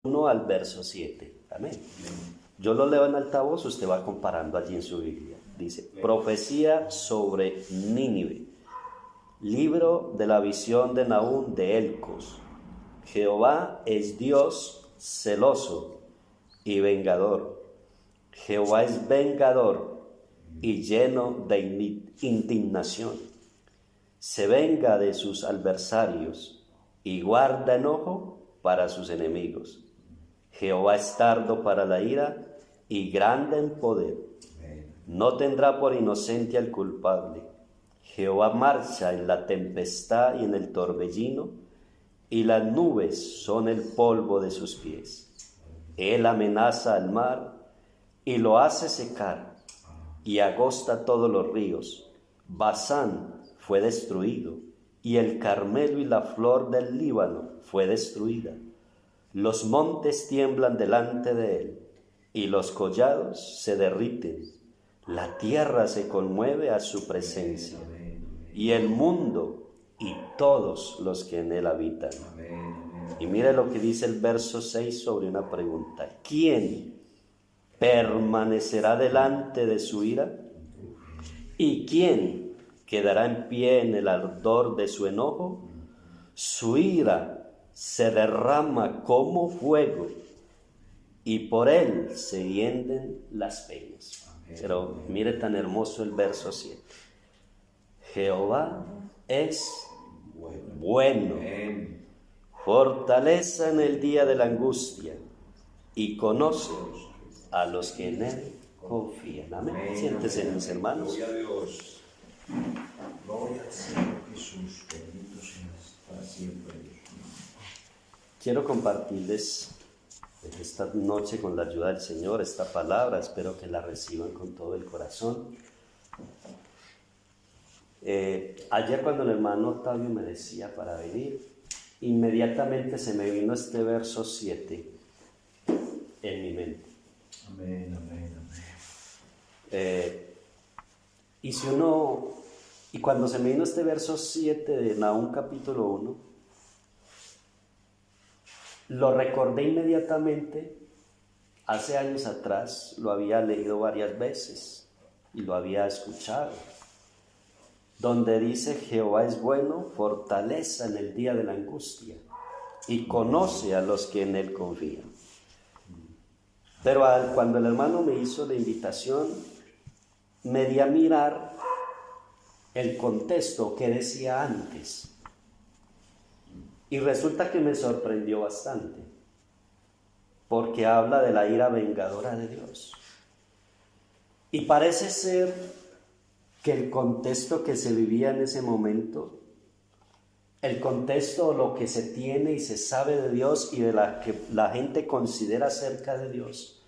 1 al verso 7. Amén. Yo lo leo en altavoz, usted va comparando allí en su Biblia. Dice, profecía sobre Nínive. Libro de la visión de Nahum de Elcos. Jehová es Dios celoso y vengador. Jehová es vengador y lleno de indignación. Se venga de sus adversarios y guarda enojo para sus enemigos. Jehová es tardo para la ira y grande en poder. No tendrá por inocente al culpable. Jehová marcha en la tempestad y en el torbellino, y las nubes son el polvo de sus pies. Él amenaza al mar y lo hace secar, y agosta todos los ríos. Basán fue destruido, y el Carmelo y la flor del Líbano fue destruida. Los montes tiemblan delante de él, y los collados se derriten. La tierra se conmueve a su presencia, y el mundo y todos los que en él habitan. Y mire lo que dice el verso 6 sobre una pregunta. ¿Quién permanecerá delante de su ira? ¿Y quién quedará en pie en el ardor de su enojo? Su ira se derrama como fuego, y por él se hienden las peñas. Pero mire tan hermoso el verso 7. Jehová es bueno, fortaleza en el día de la angustia, y conoce a los que en él confían. Amén. Siéntese, mis hermanos. Gloria a Dios. Gloria al Señor Jesús. Bendito seas para siempre, Dios mío. Quiero compartirles esta noche, con la ayuda del Señor, esta palabra. Espero que la reciban con todo el corazón. Ayer, cuando el hermano Octavio me decía para venir, inmediatamente se me vino este verso 7 en mi mente. Amén, amén, amén. Y cuando se me vino este verso 7 de Nahum capítulo 1, lo recordé inmediatamente. Hace años atrás lo había leído varias veces y lo había escuchado, donde dice: Jehová es bueno, fortaleza en el día de la angustia, y conoce a los que en él confían. Pero cuando el hermano me hizo la invitación, me di a mirar el contexto que decía antes, y resulta que me sorprendió bastante, porque habla de la ira vengadora de Dios. Y parece ser que el contexto que se vivía en ese momento, el contexto, lo que se tiene y se sabe de Dios y de la que la gente considera acerca de Dios,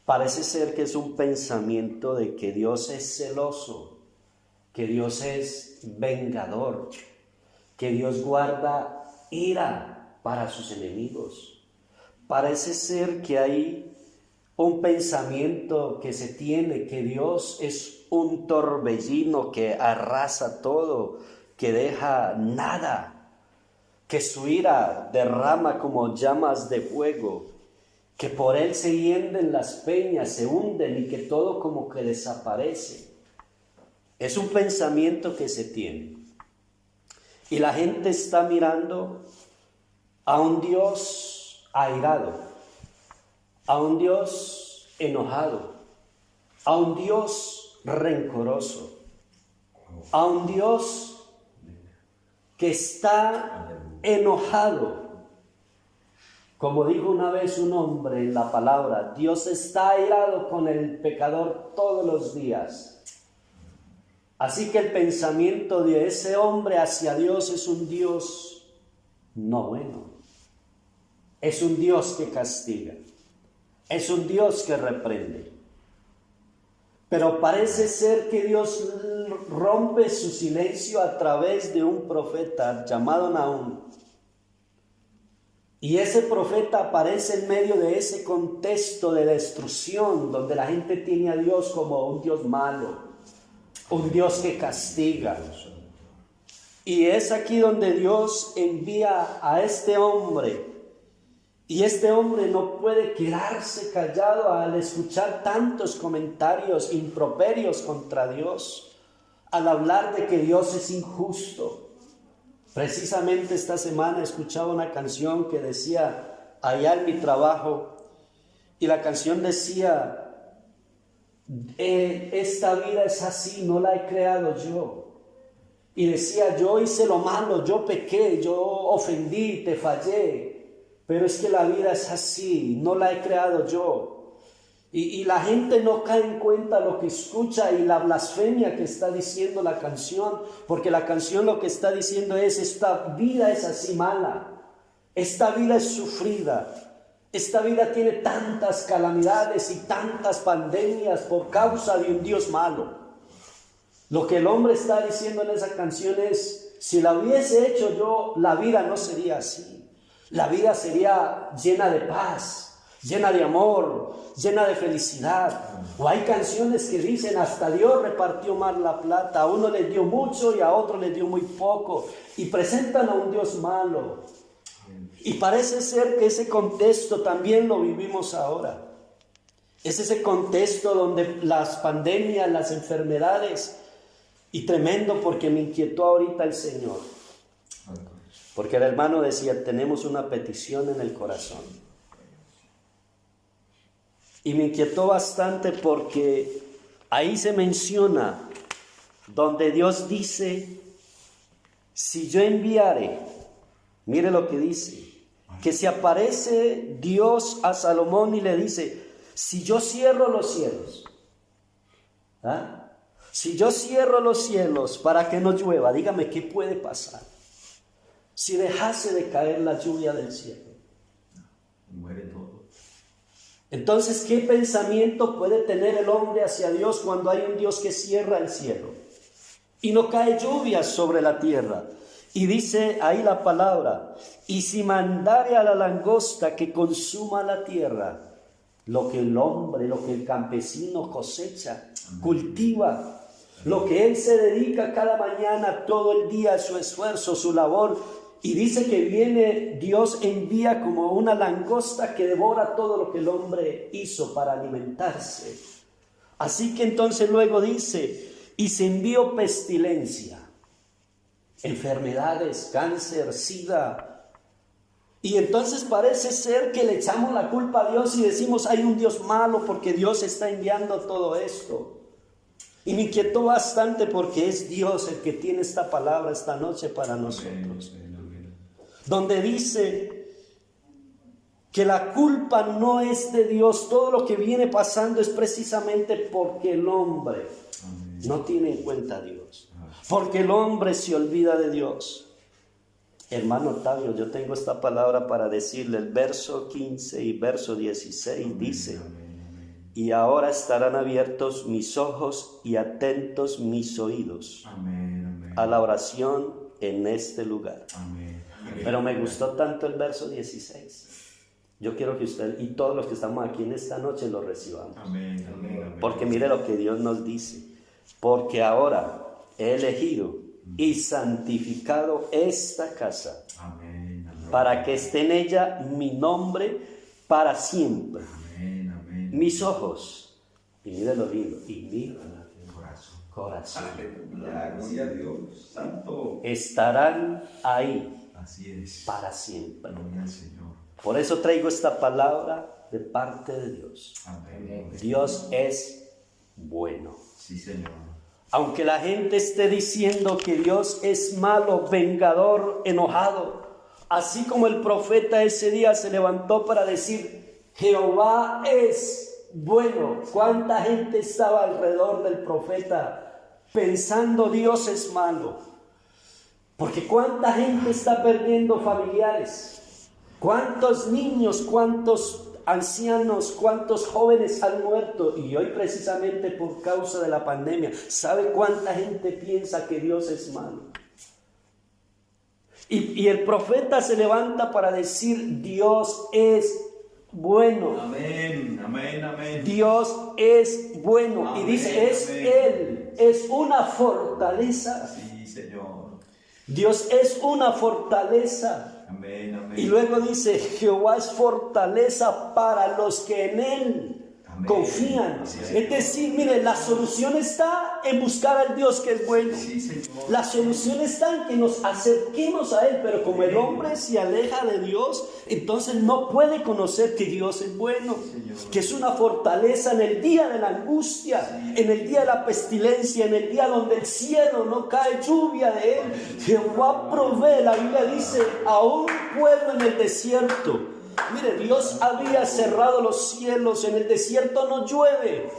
parece ser que es un pensamiento de que Dios es celoso, que Dios es vengador, que Dios guarda ira para sus enemigos. Parece ser que hay un pensamiento que se tiene, que Dios es un torbellino que arrasa todo, que deja nada, que su ira derrama como llamas de fuego, que por él se hienden las peñas, se hunden y que todo como que desaparece. Es un pensamiento que se tiene. Y la gente está mirando a un Dios airado, a un Dios enojado, a un Dios rencoroso, a un Dios que está enojado. Como dijo una vez un hombre en la palabra, Dios está airado con el pecador todos los días. Así que el pensamiento de ese hombre hacia Dios es un Dios no bueno. Es un Dios que castiga. Es un Dios que reprende. Pero parece ser que Dios rompe su silencio a través de un profeta llamado Nahum. Y ese profeta aparece en medio de ese contexto de destrucción, donde la gente tiene a Dios como un Dios malo, un Dios que castiga. Y es aquí donde Dios envía a este hombre Y este hombre no puede quedarse callado al escuchar tantos comentarios improperios contra Dios, al hablar de que Dios es injusto. Precisamente esta semana escuchaba una canción que decía, allá en mi trabajo, y la canción decía, esta vida es así, no la he creado yo. Y decía, yo hice lo malo, yo pequé, yo ofendí, te fallé. Pero es que la vida es así, no la he creado yo. Y la gente no cae en cuenta lo que escucha y la blasfemia que está diciendo la canción. Porque la canción lo que está diciendo es, esta vida es así mala. Esta vida es sufrida. Esta vida tiene tantas calamidades y tantas pandemias por causa de un Dios malo. Lo que el hombre está diciendo en esa canción es, si la hubiese hecho yo, la vida no sería así. La vida sería llena de paz, llena de amor, llena de felicidad. O hay canciones que dicen, hasta Dios repartió mal la plata, a uno le dio mucho y a otro le dio muy poco. Y presentan a un Dios malo. Y parece ser que ese contexto también lo vivimos ahora. Es ese contexto donde las pandemias, las enfermedades, y tremendo porque me inquietó ahorita el Señor. Porque el hermano decía, tenemos una petición en el corazón. Y me inquietó bastante porque ahí se menciona donde Dios dice, si yo enviare, mire lo que dice, que se aparece Dios a Salomón y le dice, si yo cierro los cielos, si yo cierro los cielos para que no llueva, dígame qué puede pasar. Si dejase de caer la lluvia del cielo, muere todo. Entonces, ¿qué pensamiento puede tener el hombre hacia Dios cuando hay un Dios que cierra el cielo y no cae lluvia sobre la tierra? Y dice ahí la palabra, y si mandare a la langosta que consuma la tierra, lo que el hombre, lo que el campesino cosecha, cultiva, lo que él se dedica cada mañana, todo el día, su esfuerzo, su labor. Y dice que viene, Dios envía como una langosta que devora todo lo que el hombre hizo para alimentarse. Así que entonces luego dice, y se envió pestilencia, enfermedades, cáncer, sida. Y entonces parece ser que le echamos la culpa a Dios y decimos, hay un Dios malo porque Dios está enviando todo esto. Y me inquietó bastante porque es Dios el que tiene esta palabra esta noche para nosotros. Donde dice que la culpa no es de Dios, todo lo que viene pasando es precisamente porque el hombre no tiene en cuenta a Dios, porque el hombre se olvida de Dios. Hermano Octavio, yo tengo esta palabra para decirle, el verso 15 y verso 16 dice, y ahora estarán abiertos mis ojos y atentos mis oídos a la oración en este lugar. Pero me gustó tanto el verso 16. Yo quiero que usted y todos los que estamos aquí en esta noche lo recibamos. Porque mire lo que Dios nos dice. Porque ahora he elegido y santificado esta casa para que esté en ella mi nombre para siempre. Mis ojos, y mire lo lindo, y mi corazón Gloria a Dios, santo, estarán ahí. Así es. Para siempre. Gloria al Señor. Por eso traigo esta palabra de parte de Dios. Amén. Dios es bueno. Sí, Señor. Aunque la gente esté diciendo que Dios es malo, vengador, enojado, así como el profeta ese día se levantó para decir, Jehová es bueno. ¿Cuánta gente estaba alrededor del profeta pensando Dios es malo? Porque cuánta gente está perdiendo familiares, cuántos niños, cuántos ancianos, cuántos jóvenes han muerto. Y hoy precisamente por causa de la pandemia, ¿sabe cuánta gente piensa que Dios es malo? Y el profeta se levanta para decir, Dios es bueno. Amén, amén, amén. Dios es bueno. Amén, y dice, es amén. Él, es una fortaleza. Sí, Señor. Dios es una fortaleza. Amén, amén. Y luego dice, Jehová es fortaleza para los que en Él confían. Es decir, mire, la solución está en buscar al Dios que es bueno. La solución está en que nos acerquemos a Él, pero como el hombre se aleja de Dios, entonces no puede conocer que Dios es bueno, que es una fortaleza en el día de la angustia, en el día de la pestilencia, en el día donde el cielo no cae lluvia de Él. Jehová provee, la Biblia dice, a un pueblo en el desierto. Mire, Dios había cerrado los cielos, en el desierto no llueve,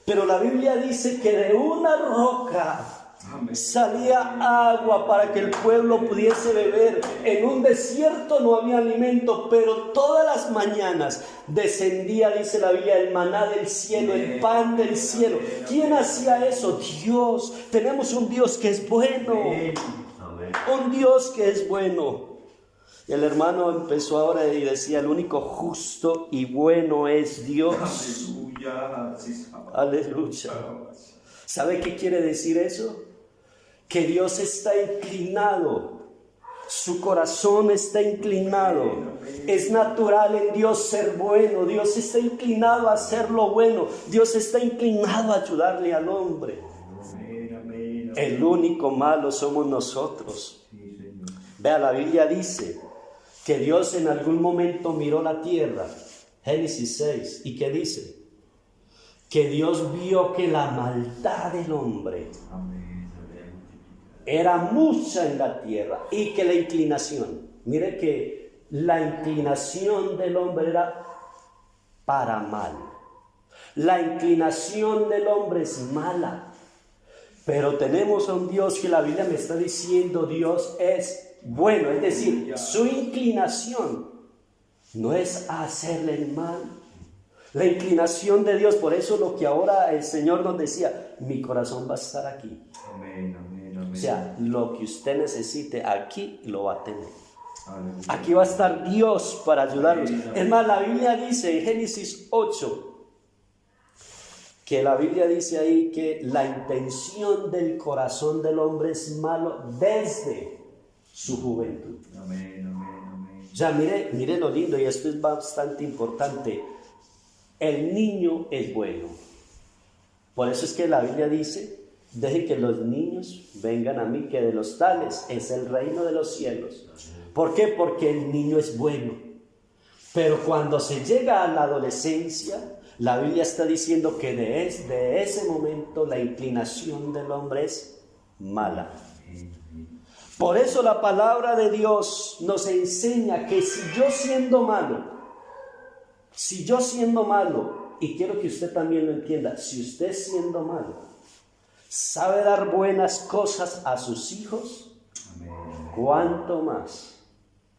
pero la Biblia dice que de una roca salía agua para que el pueblo pudiese beber. En un desierto no había alimento, pero todas las mañanas descendía, dice la Biblia, el maná del cielo, el pan del cielo. ¿Quién hacía eso? Dios. Tenemos un Dios que es bueno, un Dios que es bueno. El hermano empezó ahora y decía, el único justo y bueno es Dios. Aleluya. Aleluya. ¿Sabe qué quiere decir eso? Que Dios está inclinado, su corazón está inclinado. Es natural en Dios ser bueno. Dios está inclinado a hacer lo bueno. Dios está inclinado a ayudarle al hombre. El único malo somos nosotros. Vea, la Biblia dice que Dios en algún momento miró la tierra, Génesis 6, ¿y qué dice? Que Dios vio que la maldad del hombre era mucha en la tierra y que la inclinación, mire que la inclinación del hombre era para mal. La inclinación del hombre es mala, pero tenemos a un Dios que la Biblia me está diciendo, Dios es bueno, es decir, su inclinación no es a hacerle el mal. La inclinación de Dios, por eso lo que ahora el Señor nos decía, mi corazón va a estar aquí. Amén, amén, amén. O sea, lo que usted necesite aquí lo va a tener. Aleluya. Aquí va a estar Dios para ayudarnos. Es más, la Biblia dice en Génesis 8, que la Biblia dice ahí que la intención del corazón del hombre es malo desde su juventud. Amén, amén, amén. O sea, mire lo lindo, y esto es bastante importante. El niño es bueno. Por eso es que la Biblia dice, deje que los niños vengan a mí, que de los tales es el reino de los cielos. ¿Por qué? Porque el niño es bueno. Pero cuando se llega a la adolescencia, la Biblia está diciendo que de ese momento la inclinación del hombre es mala. Por eso la palabra de Dios nos enseña que si yo siendo malo, y quiero que usted también lo entienda, si usted siendo malo, sabe dar buenas cosas a sus hijos, ¿cuánto más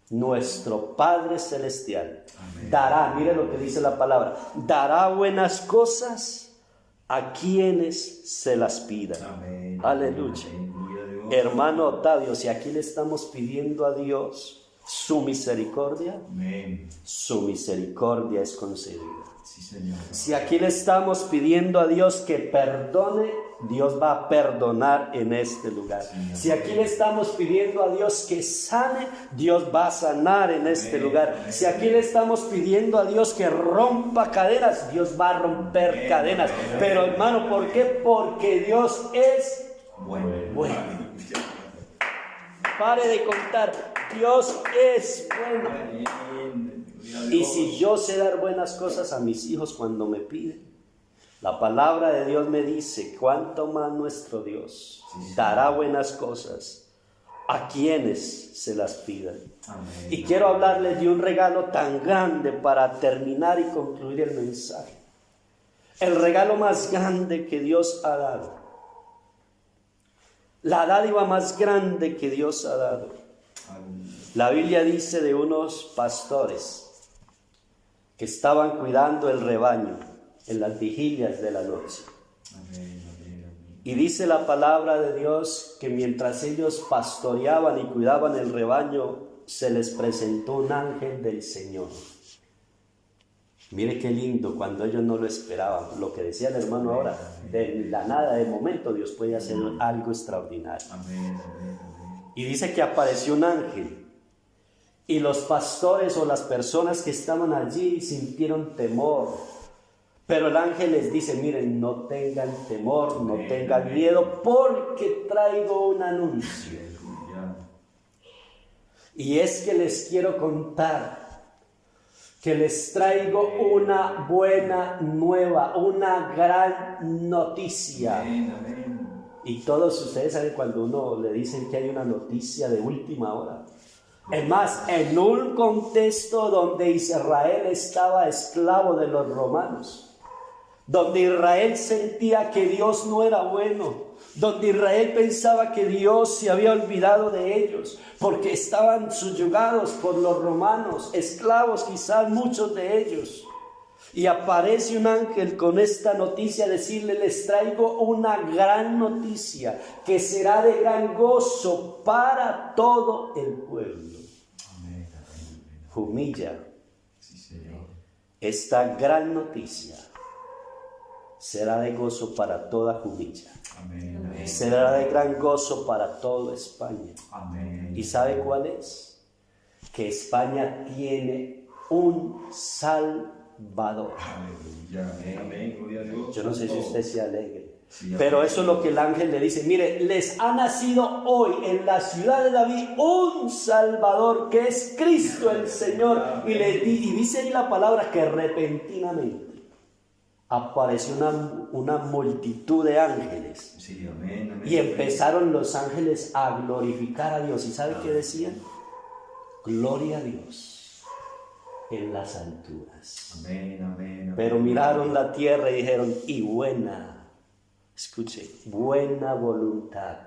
nuestro Padre Celestial dará? Mire lo que dice la palabra, dará buenas cosas a quienes se las pidan. Amén. Aleluya. Hermano Octavio, si aquí le estamos pidiendo a Dios su misericordia, Amén. su misericordia es concedida. Sí, Señor. Si aquí le estamos pidiendo a Dios que perdone, Dios va a perdonar en este lugar. Sí, si aquí le estamos pidiendo a Dios que sane, Dios va a sanar en este lugar. Amén. Si aquí le estamos pidiendo a Dios que rompa cadenas, Dios va a romper Amén. cadenas. Amén. Pero hermano, ¿por qué? Porque Dios es bueno. Pare de contar, Dios es bueno. Y si yo sé dar buenas cosas a mis hijos cuando me piden, la palabra de Dios me dice, cuánto más nuestro Dios dará buenas cosas a quienes se las pidan. Amén. Y quiero hablarles de un regalo tan grande para terminar y concluir el mensaje. El regalo más grande que Dios ha dado. La dádiva más grande que Dios ha dado. La Biblia dice de unos pastores que estaban cuidando el rebaño en las vigilias de la noche. Amén, amén, amén. Y dice la palabra de Dios que mientras ellos pastoreaban y cuidaban el rebaño, se les presentó un ángel del Señor. Mire qué lindo cuando ellos no lo esperaban. Lo que decía el hermano ahora, de la nada, de momento, Dios puede hacer algo extraordinario. Amén, amén, amén. Y dice que apareció un ángel Y los pastores o las personas que estaban allí sintieron temor. Pero el ángel les dice, miren, no tengan temor, no tengan miedo, porque traigo un anuncio. Y es que les quiero contar que les traigo una buena nueva, una gran noticia. Y todos ustedes saben cuando uno le dicen que hay una noticia de última hora. Es más, en un contexto donde Israel estaba esclavo de los romanos, donde Israel sentía que Dios no era bueno, donde Israel pensaba que Dios se había olvidado de ellos, porque estaban subyugados por los romanos, esclavos quizás muchos de ellos. Y aparece un ángel con esta noticia, decirle, les traigo una gran noticia, que será de gran gozo para todo el pueblo. Amén. Jumilla, Sí, Señor. esta gran noticia será de gozo para toda Jumilla. Amén. Amén. Será de gran gozo para toda España. Amén. ¿Y sabe cuál es? Que España tiene un Salvador. Aleluya. Amén. Amén. Gloria a Dios. Yo no sé si usted se alegre, Sí, pero eso es lo que el ángel le dice. Mire, les ha nacido hoy en la ciudad de David un Salvador, que es Cristo el Señor. Y dice ahí la palabra que repentinamente apareció una multitud de ángeles. Sí, amén. Amén. Y empezaron los ángeles a glorificar a Dios. ¿Y sabe qué decían? Gloria a Dios en las alturas. Amén. Amén. Amén. Pero miraron la tierra y dijeron, y buena, escuche, buena voluntad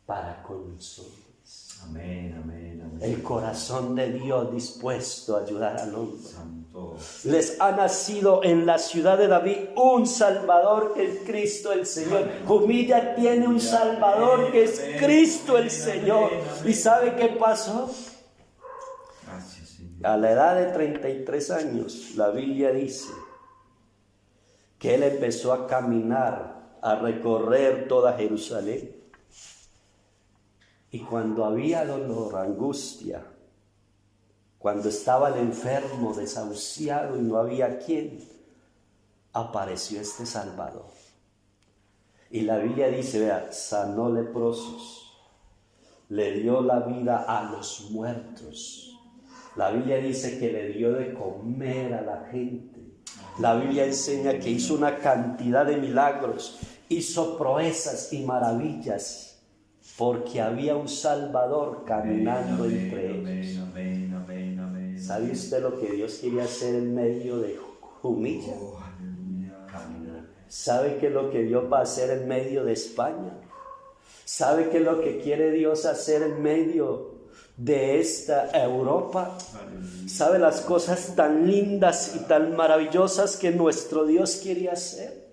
para con nosotros. Amén. Amén. Amén. El corazón de Dios dispuesto a ayudar al hombre. Santo. Les ha nacido en la ciudad de David un Salvador, el Cristo el Señor. Jumilla tiene un Salvador que es Cristo el Señor. ¿Y sabe qué pasó? Gracias, Señor. A la edad de 33 años, la Biblia dice que él empezó a caminar, a recorrer toda Jerusalén. Y cuando había dolor, angustia, cuando estaba el enfermo, desahuciado y no había quien, apareció este Salvador. Y la Biblia dice, vea, sanó leprosos, le dio la vida a los muertos. La Biblia dice que le dio de comer a la gente. La Biblia enseña que hizo una cantidad de milagros, hizo proezas y maravillas, porque había un Salvador caminando entre ellos. Amén. Amén. Amén. ¿Sabe usted lo que Dios quería hacer en medio de Jumilla? Oh, aleluya. ¿Sabe qué es lo que Dios va a hacer en medio de España? ¿Sabe qué es lo que quiere Dios hacer en medio de esta Europa? Aleluya. ¿Sabe las cosas tan lindas y tan maravillosas que nuestro Dios quiere hacer?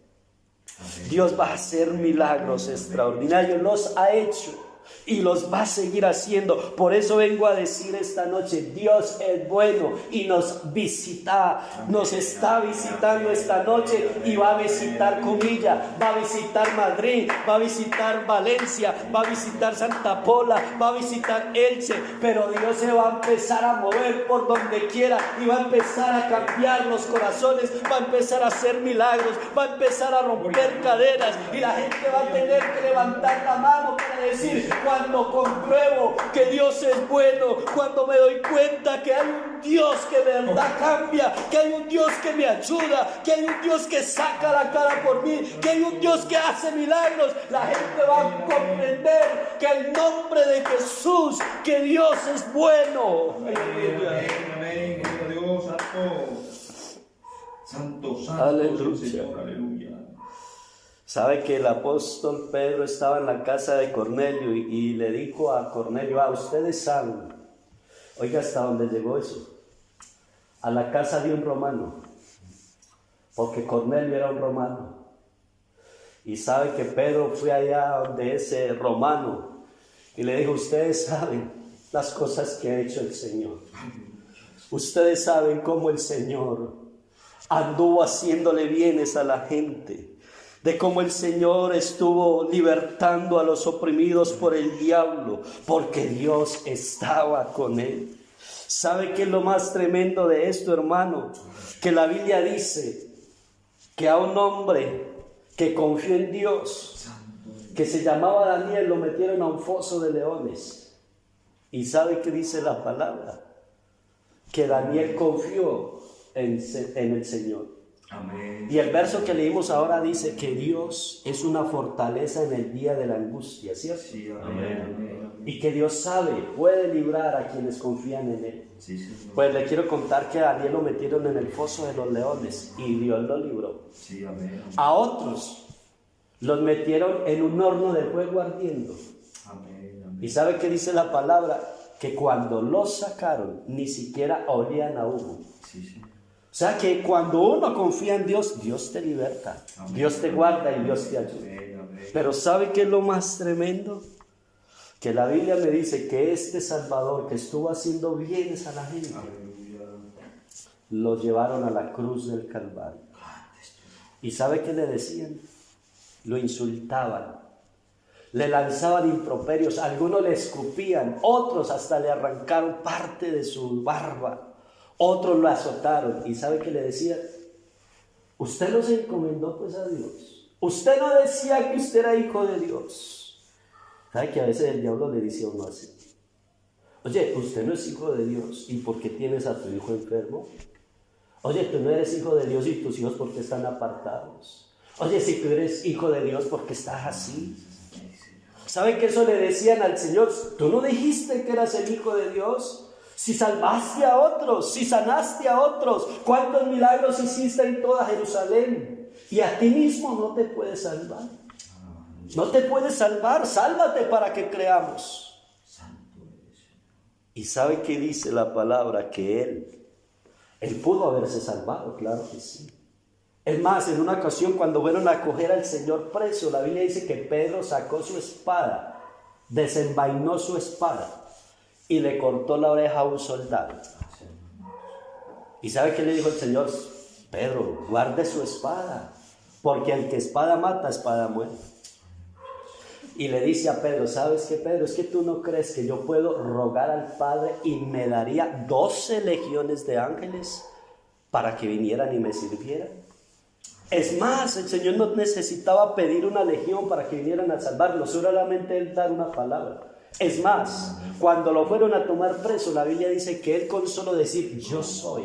Dios va a hacer milagros extraordinarios, los ha hecho y los va a seguir haciendo. Por eso vengo a decir esta noche, Dios es bueno y nos visita, nos está visitando esta noche y va a visitar Jumilla, va a visitar Madrid, va a visitar Valencia, va a visitar Santa Pola, va a visitar Elche, pero Dios se va a empezar a mover por donde quiera y va a empezar a cambiar los corazones, va a empezar a hacer milagros, va a empezar a romper cadenas y la gente va a tener que levantar la mano para decir, cuando compruebo que Dios es bueno, cuando me doy cuenta que hay un Dios que de verdad cambia, que hay un Dios que me ayuda, que hay un Dios que saca la cara por mí, que hay un Dios que hace milagros, la gente va a comprender que el nombre de Jesús, que Dios es bueno. Amén. Amén. Gloria a Dios. Santo. Santo. Aleluya. Señor. Aleluya. Sabe que el apóstol Pedro estaba en la casa de Cornelio y le dijo a Cornelio, ustedes saben, oiga hasta dónde llegó eso, a la casa de un romano, porque Cornelio era un romano. Y sabe que Pedro fue allá donde ese romano y le dijo, ustedes saben las cosas que ha hecho el Señor, ustedes saben cómo el Señor anduvo haciéndole bienes a la gente, de cómo el Señor estuvo libertando a los oprimidos por el diablo, porque Dios estaba con él. ¿Sabe qué es lo más tremendo de esto, hermano? Que la Biblia dice que a un hombre que confió en Dios, que se llamaba Daniel, lo metieron a un foso de leones. ¿Y sabe qué dice la palabra? Que Daniel confió en el Señor. Amén. Y el verso que leímos ahora dice que Dios es una fortaleza en el día de la angustia, ¿cierto? Sí, amén. Y que Dios sabe, puede librar a quienes confían en Él. Sí, Señor. Pues le quiero contar que a Daniel lo metieron en el foso de los leones y Dios lo libró. Sí, amén. A otros los metieron en un horno de fuego ardiendo. Amén. Amén. ¿Y sabe qué dice la palabra? Que cuando los sacaron ni siquiera olían a humo. Sí, Señor. O sea que cuando uno confía en Dios, Dios te liberta, Amén. Dios te guarda y Dios te ayuda. Amén. Amén. Pero ¿sabe qué es lo más tremendo? Que la Biblia me dice que este Salvador que estuvo haciendo bienes a la gente, Aleluya. lo llevaron a la cruz del Calvario. ¿Y sabe qué le decían? Lo insultaban, le lanzaban improperios, algunos le escupían, otros hasta le arrancaron parte de su barba. Otros lo azotaron. ¿Y sabe qué le decían? Usted no se encomendó pues a Dios. Usted no decía que usted era hijo de Dios. ¿Sabe que a veces el diablo le dice a uno así? Oye, usted no es hijo de Dios. ¿Y por qué tienes a tu hijo enfermo? Oye, tú no eres hijo de Dios y tus hijos ¿por qué están apartados? Oye, si tú eres hijo de Dios, ¿por qué estás así? ¿Sabe que eso le decían al Señor? ¿Tú no dijiste que eras el hijo de Dios? Si salvaste a otros, si sanaste a otros, ¿cuántos milagros hiciste en toda Jerusalén? Y a ti mismo no te puedes salvar. No te puedes salvar, sálvate para que creamos. ¿Y sabe qué dice la palabra? Que él pudo haberse salvado, claro que sí. Es más, en una ocasión cuando fueron a coger al Señor preso, la Biblia dice que Pedro sacó su espada, desenvainó su espada y le cortó la oreja a un soldado. ¿Y sabe qué le dijo el Señor? Pedro, guarde su espada, porque el que espada mata, espada muere. Y le dice a Pedro, ¿sabes qué, Pedro? Es que tú no crees que yo puedo rogar al Padre y me daría 12 legiones de ángeles para que vinieran y me sirvieran. Es más, el Señor no necesitaba pedir una legión para que vinieran a salvarlo, solamente Él dar una palabra. Es más, cuando lo fueron a tomar preso, la Biblia dice que Él con solo decir, yo soy.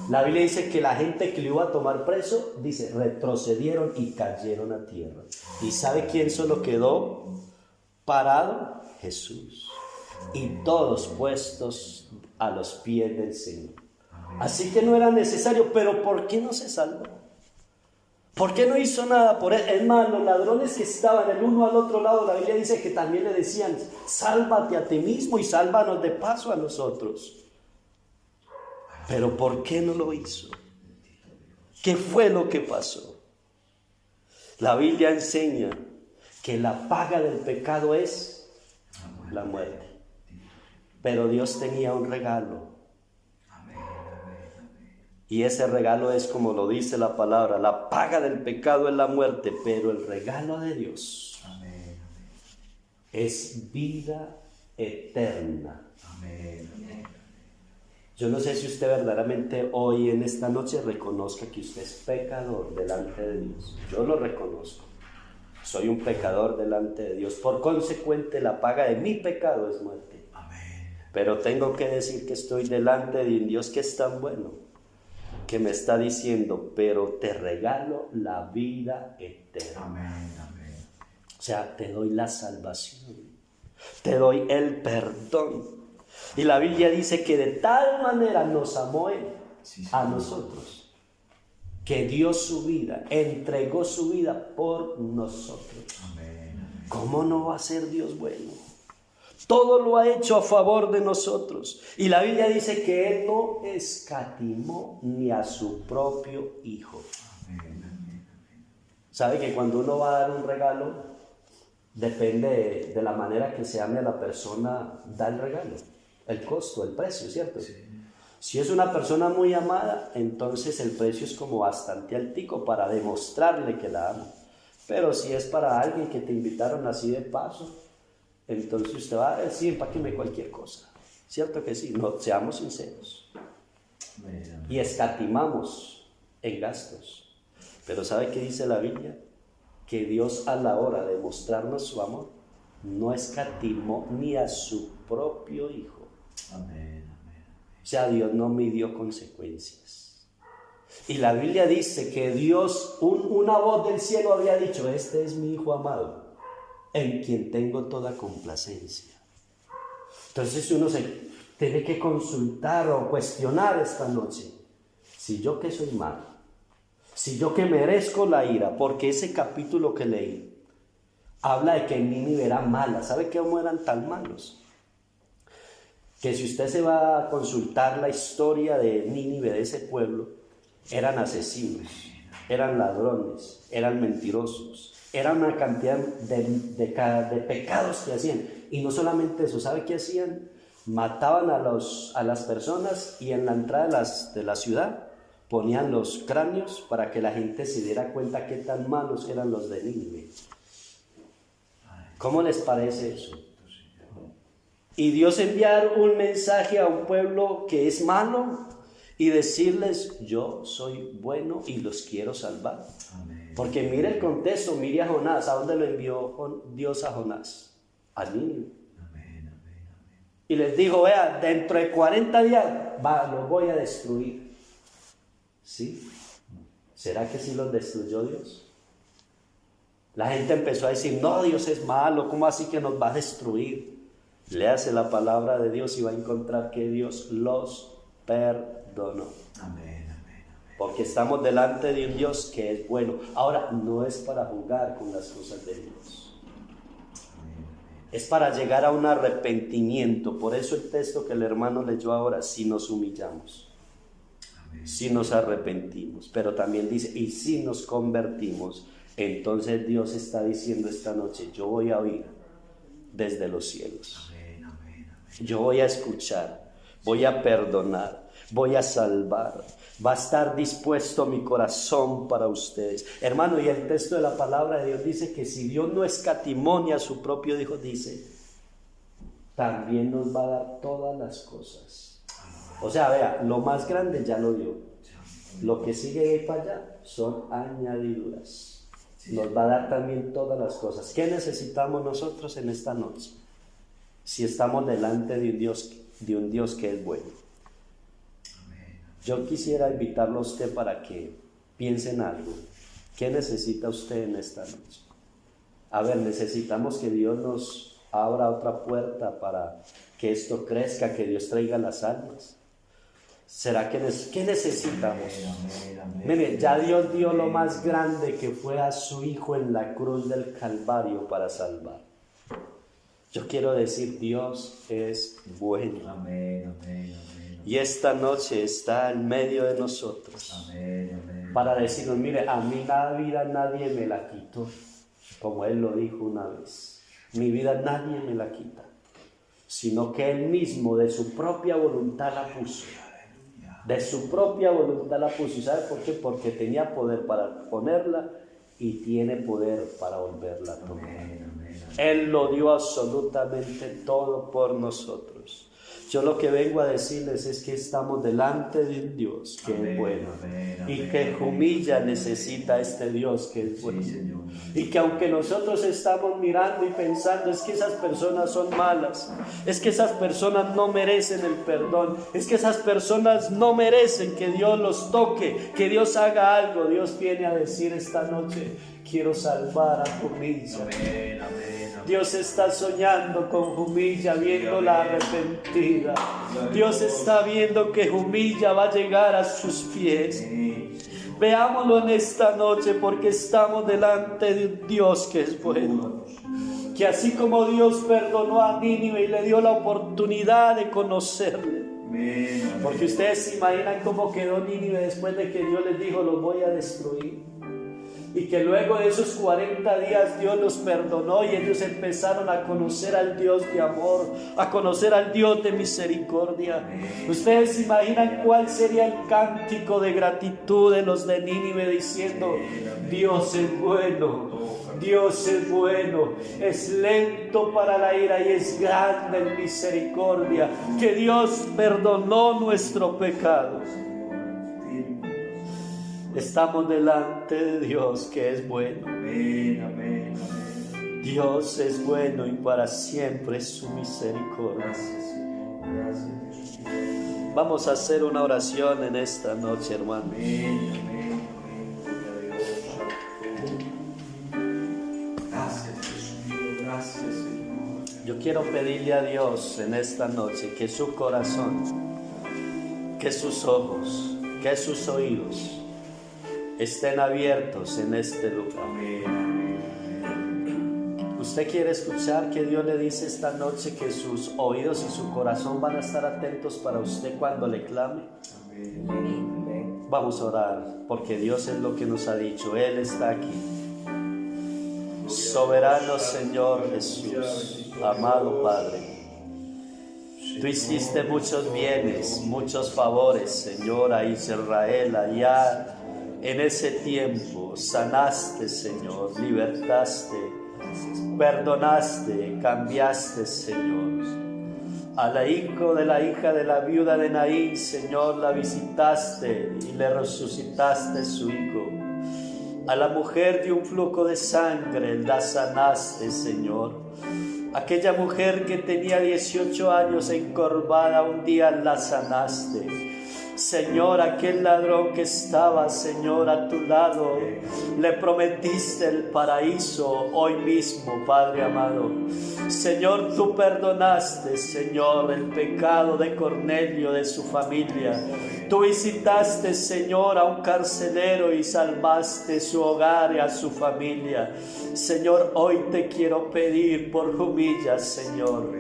La Biblia dice que la gente que lo iba a tomar preso, dice, retrocedieron y cayeron a tierra. ¿Y sabe quién solo quedó parado? Jesús. Y todos puestos a los pies del Señor. Así que no era necesario, pero ¿por qué no se salvó? ¿Por qué no hizo nada por él? Es más, los ladrones que estaban el uno al otro lado, la Biblia dice que también le decían, sálvate a ti mismo y sálvanos de paso a nosotros. Pero ¿por qué no lo hizo? ¿Qué fue lo que pasó? La Biblia enseña que la paga del pecado es la muerte. Pero Dios tenía un regalo. Y ese regalo es como lo dice la palabra, la paga del pecado es la muerte, pero el regalo de Dios es vida eterna. Yo no sé si usted verdaderamente hoy en esta noche reconozca que usted es pecador delante de Dios. Yo lo reconozco. Soy un pecador delante de Dios. Por consecuente, la paga de mi pecado es muerte. Pero tengo que decir que estoy delante de un Dios que es tan bueno, que me está diciendo, pero te regalo la vida eterna. O sea, te doy la salvación, te doy el perdón. Y la Biblia dice que de tal manera nos amó Él a nosotros, que dio su vida, entregó su vida por nosotros. ¿Cómo no va a ser Dios bueno? Todo lo ha hecho a favor de nosotros. Y la Biblia dice que Él no escatimó ni a su propio Hijo. ¿Sabe que cuando uno va a dar un regalo, depende de la manera que se ame a la persona, da el regalo? El costo, el precio, ¿cierto? Sí. Si es una persona muy amada, entonces el precio es como bastante altico para demostrarle que la ama. Pero si es para alguien que te invitaron así de paso, entonces usted va a decir, empáqueme cualquier cosa. ¿Cierto que sí? No, seamos sinceros. Amén. Y escatimamos en gastos. Pero ¿sabe qué dice la Biblia? Que Dios, a la hora de mostrarnos su amor, no escatimó ni a su propio Hijo. Amén. O sea, Dios no midió consecuencias. Y la Biblia dice que Dios, una voz del cielo había dicho: este es mi Hijo amado, en quien tengo toda complacencia. Entonces uno se tiene que consultar o cuestionar esta noche: si yo que soy malo, si yo que merezco la ira, porque ese capítulo que leí habla de que Nínive era mala. ¿Sabe cómo eran tan malos? Que si usted se va a consultar la historia de Nínive, de ese pueblo, eran asesinos, eran ladrones, eran mentirosos, era una cantidad de pecados que hacían. Y no solamente eso, ¿sabe qué hacían? Mataban a las personas, y en la entrada de la ciudad ponían los cráneos para que la gente se diera cuenta qué tan malos eran los de Nínive. ¿Cómo les parece eso? Y Dios enviar un mensaje a un pueblo que es malo y decirles: yo soy bueno y los quiero salvar. Amén. Porque mire el contexto, mire a Jonás. ¿A dónde lo envió Dios a Jonás? A Nínive. Amén. Y les dijo: vea, dentro de 40 días los voy a destruir. ¿Sí? ¿Será que sí los destruyó Dios? La gente empezó a decir: no, Dios es malo, ¿cómo así que nos va a destruir? Léase la palabra de Dios y va a encontrar que Dios los perdonó. Amén. Porque estamos delante de un Dios que es bueno. Ahora, no es para jugar con las cosas de Dios. Es para llegar a un arrepentimiento. Por eso el texto que el hermano leyó ahora: si nos humillamos, si nos arrepentimos. Pero también dice: y si nos convertimos. Entonces Dios está diciendo esta noche: yo voy a oír desde los cielos. Yo voy a escuchar, voy a perdonar, voy a salvar. Va a estar dispuesto mi corazón para ustedes. Hermano, y el texto de la palabra de Dios dice que si Dios no escatimó ni a su propio Hijo, dice, también nos va a dar todas las cosas. O sea, vea, lo más grande ya lo dio. Lo que sigue de ahí para allá son añadiduras. Nos va a dar también todas las cosas. ¿Qué necesitamos nosotros en esta noche? Si estamos delante de un Dios que es bueno. Yo quisiera invitarlo a usted para que piense en algo. ¿Qué necesita usted en esta noche? A ver, necesitamos que Dios nos abra otra puerta para que esto crezca, que Dios traiga las almas. ¿Será que qué necesitamos? Mire, ya Dios dio lo más grande, que fue a su Hijo en la cruz del Calvario para salvar. Yo quiero decir, Dios es bueno. Y esta noche está en medio de nosotros para decirnos: mire, a mí la vida nadie me la quitó, como Él lo dijo una vez. Mi vida nadie me la quita, sino que Él mismo de su propia voluntad la puso. De su propia voluntad la puso. ¿Y sabe por qué? Porque tenía poder para ponerla y tiene poder para volverla a tomar. Él lo dio absolutamente todo por nosotros. Yo lo que vengo a decirles es que estamos delante de un Dios que es bueno, y que humilla necesita a este Dios que es bueno. Y que aunque nosotros estamos mirando y pensando: es que esas personas son malas, es que esas personas no merecen el perdón, es que esas personas no merecen que Dios los toque, que Dios haga algo, Dios viene a decir esta noche: quiero salvar a Jumilla. Dios está soñando con Jumilla, viéndola arrepentida. Dios está viendo que Jumilla va a llegar a sus pies. Veámoslo en esta noche, porque estamos delante de un Dios que es bueno. Que así como Dios perdonó a Nínive y le dio la oportunidad de conocerle. Porque ustedes se imaginan cómo quedó Nínive después de que Dios les dijo: los voy a destruir. y que luego de esos 40 días Dios los perdonó y ellos empezaron a conocer al Dios de amor, a conocer al Dios de misericordia. Ustedes se imaginan cuál sería el cántico de gratitud de los de Nínive diciendo: Dios es bueno, Dios es bueno, es lento para la ira y es grande en misericordia, que Dios perdonó nuestro pecado. Estamos delante de Dios que es bueno. Dios es bueno y para siempre es su misericordia. Vamos a hacer una oración en esta noche, hermano. Yo quiero pedirle a Dios en esta noche que su corazón, que sus ojos, que sus oídos estén abiertos en este lugar. ¿Usted quiere escuchar que Dios le dice esta noche que sus oídos y su corazón van a estar atentos para usted cuando le clame? Vamos a orar, porque Dios es lo que nos ha dicho. Él está aquí. Soberano Señor Jesús, amado Padre, Tú hiciste muchos bienes, muchos favores, Señor, a Israel allá. En ese tiempo sanaste, Señor, libertaste, perdonaste, cambiaste, Señor. A la hija de la viuda de Naín, Señor, la visitaste y le resucitaste su hijo. A la mujer de un flujo de sangre la sanaste, Señor. Aquella mujer que tenía 18 años encorvada, un día la sanaste. Señor, aquel ladrón que estaba, Señor, a tu lado, le prometiste el paraíso hoy mismo, Padre amado. Señor, tú perdonaste, Señor, el pecado de Cornelio, de su familia. Tú visitaste, Señor, a un carcelero y salvaste su hogar y a su familia. Señor, hoy te quiero pedir por humillas, Señor,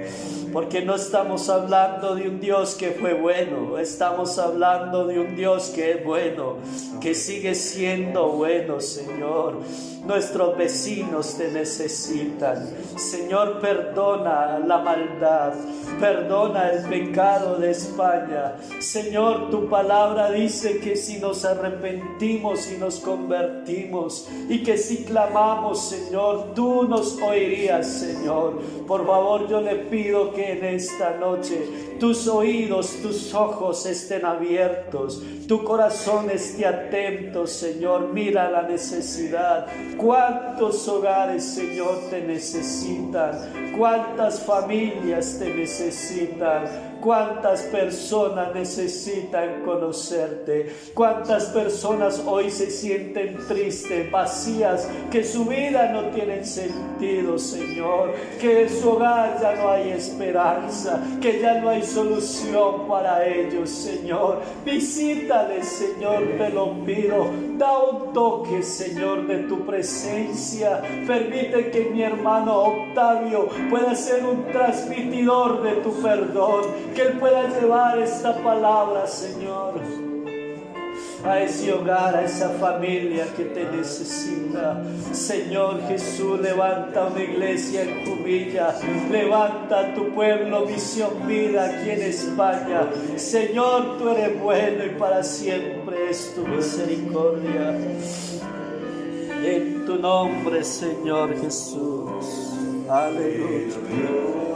porque no estamos hablando de un Dios que fue bueno, estamos hablando de un Dios que es bueno, que sigue siendo bueno, Señor. Nuestros vecinos te necesitan. Señor, perdona la maldad, perdona el pecado de España. Señor, tu palabra dice que si nos arrepentimos y nos convertimos y que si clamamos, Señor, tú nos oirías, Señor. Por favor, yo le pido que en esta noche tus oídos, tus ojos estén abiertos, tu corazón esté atento, Señor. Mira la necesidad. ¿Cuántos hogares, Señor, te necesitan? ¿Cuántas familias te necesitan? ¿Cuántas personas necesitan conocerte? ¿Cuántas personas hoy se sienten tristes, vacías, que su vida no tiene sentido, Señor? Que en su hogar ya no hay esperanza, que ya no hay solución para ellos, Señor. Visítales, Señor, te lo pido. Da un toque, Señor, de tu presencia. Permite que mi hermano Octavio pueda ser un transmitidor de tu perdón, que él pueda llevar esta palabra, Señor, a ese hogar, a esa familia que te necesita. Señor Jesús, levanta una iglesia en Jumilla, levanta tu pueblo Misión Vida aquí en España. Señor, tú eres bueno y para siempre es tu misericordia. En tu nombre, Señor Jesús. Aleluya.